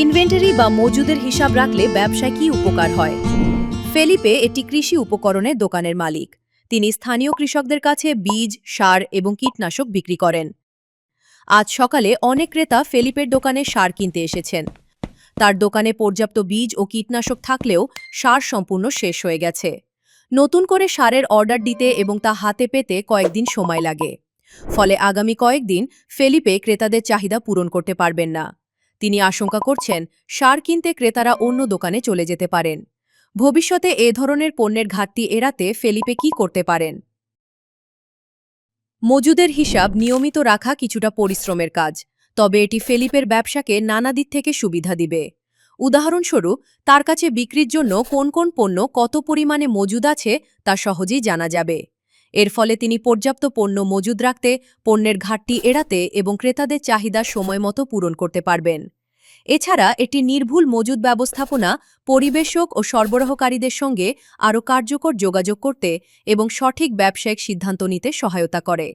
Inventory বা মজুদের হিসাব রাখলে ব্যবসায় কি উপকার হয়? ফেলিপে একটি কৃষি উপকরণের দোকানের মালিক। তিনি স্থানীয় কৃষকদের কাছে বীজ, সার এবং কীটনাশক বিক্রি করেন। আজ সকালে অনেক ক্রেতা ফেলিপের দোকানে সার কিনতে এসেছেন। তার দোকানে পর্যাপ্ত বীজ ও কীটনাশক থাকলেও সার সম্পূর্ণ শেষ হয়ে গেছে। নতুন করে সারের অর্ডার দিতে এবং তা হাতে পেতে কয়েকদিন সময় লাগে। ফলে আগামী কয়েকদিন ফেলিপে ক্রেতাদের চাহিদা পূরণ করতে পারবেন না। তিনি আশঙ্কা করছেন সার কিনতে ক্রেতারা অন্য দোকানে চলে যেতে পারেন। ভবিষ্যতে এ ধরনের পণ্যের ঘাটতি এড়াতে ফেলিপে কি করতে পারেন? মজুদের হিসাব নিয়মিত রাখা কিছুটা পরিশ্রমের কাজ, তবে এটি ফেলিপের ব্যবসাকে নানা দিক থেকে সুবিধা দিবে। উদাহরণস্বরূপ, তার কাছে বিক্রির জন্য কোন কোন পণ্য কত পরিমাণে মজুদ আছে তা সহজেই জানা যাবে। এর ফলে তিনি পর্যাপ্ত পণ্য মজুদ রাখতে, পণ্যের ঘাটতি এড়াতে এবং ক্রেতাদের চাহিদা সময়মতো পূরণ করতে পারবেন। এছাড়া একটি নির্ভুল মজুদ ব্যবস্থাপনা পরিবেশক ও সরবরাহকারীদের সঙ্গে আরও কার্যকর যোগাযোগ করতে এবং সঠিক ব্যবসায়িক সিদ্ধান্ত নিতে সহায়তা করে।